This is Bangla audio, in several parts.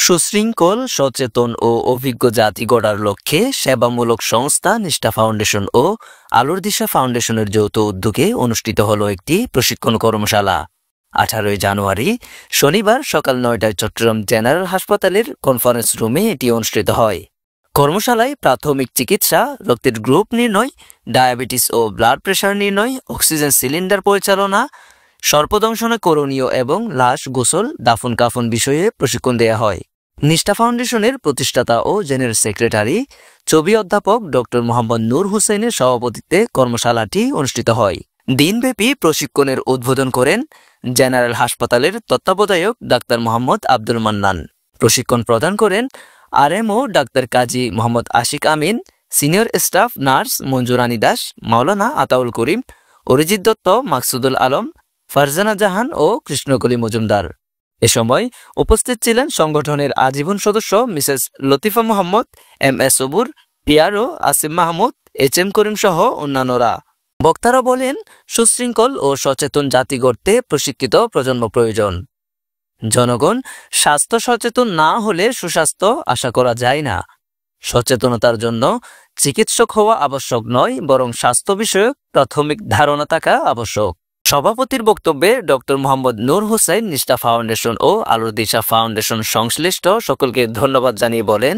সুশৃঙ্খল, সচেতন ও অভিজ্ঞ জাতি গড়ার লক্ষ্যে সেবামূলক সংস্থা নিষ্ঠা ফাউন্ডেশন ও আলোর দিশা ফাউন্ডেশনের যৌথ উদ্যোগে অনুষ্ঠিত হলো একটি প্রশিক্ষণ কর্মশালা। 18 জানুয়ারি শনিবার সকাল 9টায় চট্টগ্রাম জেনারেল হাসপাতালের কনফারেন্স রুমে এটি অনুষ্ঠিত হয়। কর্মশালায় প্রাথমিক চিকিৎসা, রক্তের গ্রুপ নির্ণয়, ডায়াবেটিস ও ব্লাড প্রেশার নির্ণয়, অক্সিজেন সিলিন্ডার পরিচালনা, সর্পদংশনে করণীয় এবং লাশ গোসল, দাফন কাফন বিষয়ে প্রশিক্ষণ দেয়া হয়। নিষ্ঠা ফাউন্ডেশনের প্রতিষ্ঠাতা ও জেনারেল সেক্রেটারি চবি অধ্যাপক ডক্টর মোহাম্মদ নূর হোসেনের সভাপতিত্বে কর্মশালাটি অনুষ্ঠিত হয়। দিনব্যাপী প্রশিক্ষণের উদ্বোধন করেন জেনারেল হাসপাতালের তত্ত্বাবধায়ক ডাক্তার মোহাম্মদ আব্দুল মান্নান। প্রশিক্ষণ প্রদান করেন আরএমও ডাক্তার কাজী মোহাম্মদ আশিক আমিন, সিনিয়র স্টাফ নার্স মঞ্জু রানী দাস, মাওলানা আতাউল করিম, অরিজিৎ দত্ত, মাকসুদুল আলম, ফারজানা জাহান ও কৃষ্ণকলি মজুমদার। এ সময় উপস্থিত ছিলেন সংগঠনের আজীবন সদস্য মিসেস লতিফা মোহাম্মদ, MS সবুর, পিআরও আসিম মাহমুদ, HM করিম সহ অন্যান্যরা। বক্তারা বলেন, সুশৃঙ্খল ও সচেতন জাতি গড়তে প্রশিক্ষিত প্রজন্ম প্রয়োজন। জনগণ স্বাস্থ্য সচেতন না হলে সুস্বাস্থ্য আশা করা যায় না। সচেতনতার জন্য চিকিৎসক হওয়া আবশ্যক নয়, বরং স্বাস্থ্য বিষয়ক প্রাথমিক ধারণা থাকা আবশ্যক। সভাপতির বক্তব্যে ডক্টর মোহাম্মদ নূর হোসেন নিষ্ঠা ফাউন্ডেশন ও আলোর দিশা ফাউন্ডেশন সংশ্লিষ্ট সকলকে ধন্যবাদ জানিয়ে বলেন,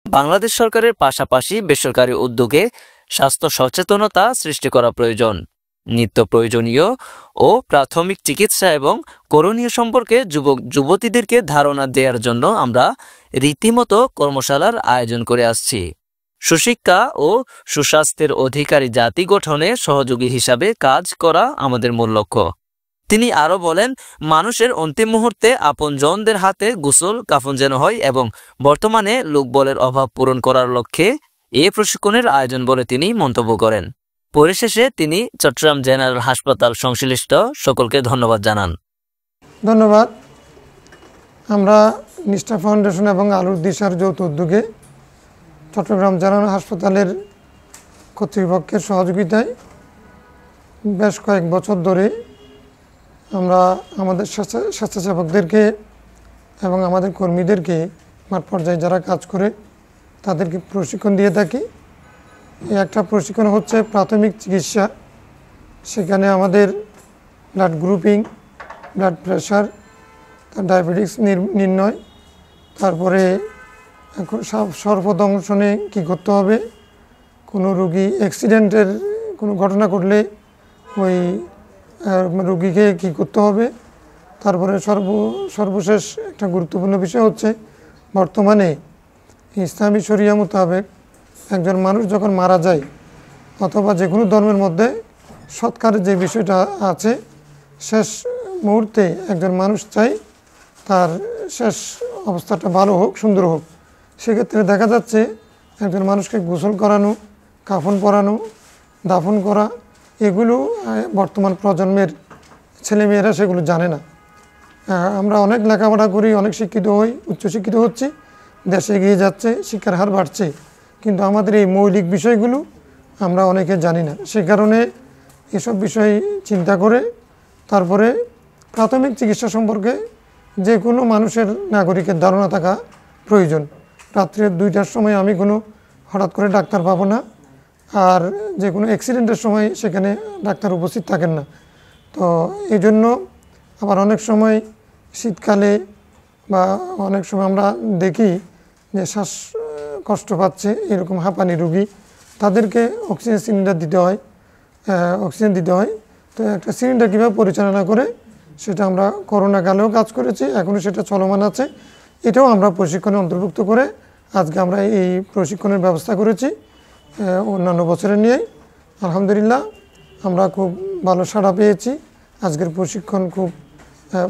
বাংলাদেশ সরকারের পাশাপাশি বেসরকারি উদ্যোগে স্বাস্থ্য সচেতনতা সৃষ্টি করা প্রয়োজন। নিত্য প্রয়োজনীয় ও প্রাথমিক চিকিৎসা এবং করণীয় সম্পর্কে যুবক যুবতীদেরকে ধারণা দেওয়ার জন্য আমরা রীতিমতো কর্মশালার আয়োজন করে আসছি। সুশিক্ষা ও সুস্বাস্থ্যের অধিকারী জাতি গঠনে সহযোগী হিসাবে কাজ করা আমাদের মূল লক্ষ্য। তিনি আরও বলেন, মানুষের অন্তিম মুহূর্তে আপনজনদের হাতে গোসল কাফন যেন হয় এবং বর্তমানে লোকবলের অভাব পূরণ করার লক্ষ্যে এ প্রশিক্ষণের আয়োজন বলে তিনি মন্তব্য করেন। পরিশেষে তিনি চট্টগ্রাম জেনারেল হাসপাতাল সংশ্লিষ্ট সকলকে ধন্যবাদ জানান। ধন্যবাদ। আমরা নিষ্ঠা ফাউন্ডেশন এবং আলোর দিশার যৌথ উদ্যোগে চট্টগ্রাম জেনারেল হাসপাতালের কর্তৃপক্ষের সহযোগিতায় বেশ কয়েক বছর ধরে আমরা আমাদের স্বেচ্ছাসেবকদেরকে এবং আমাদের কর্মীদেরকে মাঠ পর্যায়ে যারা কাজ করে তাদেরকে প্রশিক্ষণ দিয়ে থাকি। এই একটা প্রশিক্ষণ হচ্ছে প্রাথমিক চিকিৎসা। সেখানে আমাদের blood grouping, blood pressure, diabetes নির্ণয়, তারপরে সর্পদংশনে কী করতে হবে, কোনো রোগী অ্যাক্সিডেন্টের কোনো ঘটনা ঘটলে ওই রোগীকে কী করতে হবে। তারপরে সর্বশেষ একটা গুরুত্বপূর্ণ বিষয় হচ্ছে, বর্তমানে ইসলামী শরিয়া মোতাবেক একজন মানুষ যখন মারা যায় অথবা যে কোনো ধর্মের মধ্যে সৎকারের যে বিষয়টা আছে, শেষ মুহূর্তে একজন মানুষ চাই তার শেষ অবস্থাটা ভালো হোক, সুন্দর হোক। সেক্ষেত্রে দেখা যাচ্ছে একজন মানুষকে গোসল করানো, কাফন পরানো, দাফন করা, এগুলো বর্তমান প্রজন্মের ছেলেমেয়েরা সেগুলো জানে না। আমরা অনেক লেখাপড়া করি, অনেক শিক্ষিত হই, উচ্চশিক্ষিত হচ্ছি, দেশে এগিয়ে যাচ্ছে, শিক্ষার হার বাড়ছে, কিন্তু আমাদের এই মৌলিক বিষয়গুলো আমরা অনেকে জানি না। সে কারণে এসব বিষয় চিন্তা করে তারপরে প্রাথমিক চিকিৎসা সম্পর্কে যে কোনো মানুষের নাগরিকের ধারণা থাকা প্রয়োজন। রাত্রে 2টার সময় আমি কোনো হঠাৎ করে ডাক্তার পাবো না, আর যে কোনো অ্যাক্সিডেন্টের সময় সেখানে ডাক্তার উপস্থিত থাকেন না। তো এই জন্য আবার অনেক সময় শীতকালে বা অনেক সময় আমরা দেখি যে শ্বাসকষ্ট পাচ্ছে এরকম হাঁপানি রুগী, তাদেরকে অক্সিজেন সিলিন্ডার দিতে হয়, অক্সিজেন দিতে হয়। তো একটা সিলিন্ডার কীভাবে পরিচালনা করে সেটা আমরা করোনাকালেও কাজ করেছি, এখনও সেটা চলমান আছে। এটাও আমরা প্রশিক্ষণে অন্তর্ভুক্ত করে আজকে আমরা এই প্রশিক্ষণের ব্যবস্থা করেছি অন্যান্য বছরের নিয়েই। আলহামদুলিল্লাহ আমরা খুব ভালো সাড়া পেয়েছি। আজকের প্রশিক্ষণ খুব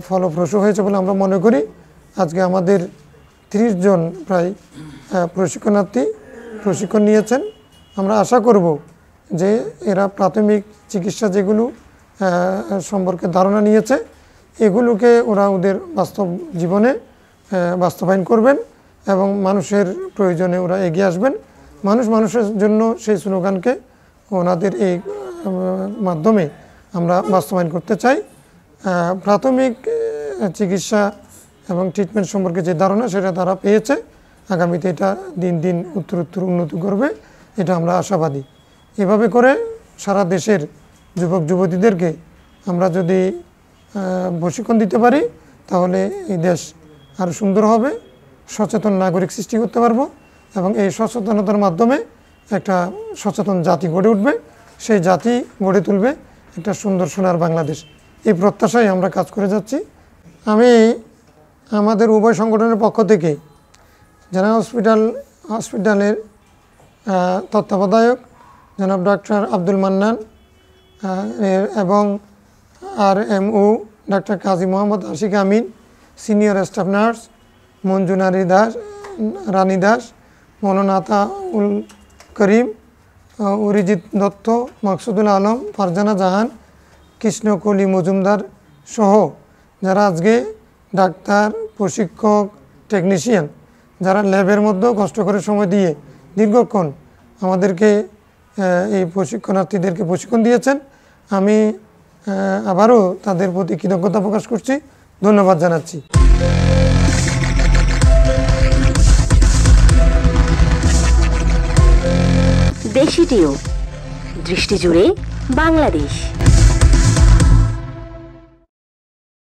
ফলপ্রসূ হয়েছে বলে আমরা মনে করি। আজকে আমাদের 30 জন প্রায় প্রশিক্ষণার্থী প্রশিক্ষণ নিয়েছেন। আমরা আশা করব যে এরা প্রাথমিক চিকিৎসা যেগুলো সম্পর্কে ধারণা নিয়েছে এগুলোকে ওরা ওদের বাস্তব জীবনে বাস্তবায়ন করবেন এবং মানুষের প্রয়োজনে ওরা এগিয়ে আসবেন। মানুষের জন্য সেই স্লোগানকে ওনাদের এই মাধ্যমে আমরা বাস্তবায়ন করতে চাই। প্রাথমিক চিকিৎসা এবং ট্রিটমেন্ট সম্পর্কে যে ধারণা সেটা তারা পেয়েছে। আগামীতে এটা দিন দিন উত্তরোত্তর উন্নতি করবে, এটা আমরা আশাবাদী। এভাবে করে সারা দেশের যুবক যুবতীদেরকে আমরা যদি প্রশিক্ষণ দিতে পারি তাহলে এই দেশ আরও সুন্দর হবে, সচেতন নাগরিক সৃষ্টি করতে পারবো এবং এই সচেতনতার মাধ্যমে একটা সচেতন জাতি গড়ে উঠবে, সেই জাতি গড়ে তুলবে একটা সুন্দর সোনার বাংলাদেশ। এই প্রত্যাশায় আমরা কাজ করে যাচ্ছি। আমি আমাদের উভয় সংগঠনের পক্ষ থেকে জেনারেল হসপিটালের তত্ত্বাবধায়ক জনাব ডক্টর আব্দুল মান্নান এবং RMO ডক্টর কাজী মোহাম্মদ আশিক আমিন, সিনিয়র স্টাফ নার্স মঞ্জু রানী দাস, মৌলানা উল করিম, অরিজিৎ দত্ত, মাকসুদুল আলম, ফারজানা জাহান, কৃষ্ণকলি মজুমদার সহ যারা আজকে ডাক্তার, প্রশিক্ষক, টেকনিশিয়ান যারা ল্যাবের মধ্যেও কষ্ট করে সময় দিয়ে দীর্ঘক্ষণ আমাদেরকে এই প্রশিক্ষণার্থীদেরকে প্রশিক্ষণ দিয়েছেন, আমি আবারও তাদের প্রতি কৃতজ্ঞতা প্রকাশ করছি, ধন্যবাদ জানাচ্ছি। দেশি টিউব, দৃষ্টি জুড়ে বাংলাদেশ।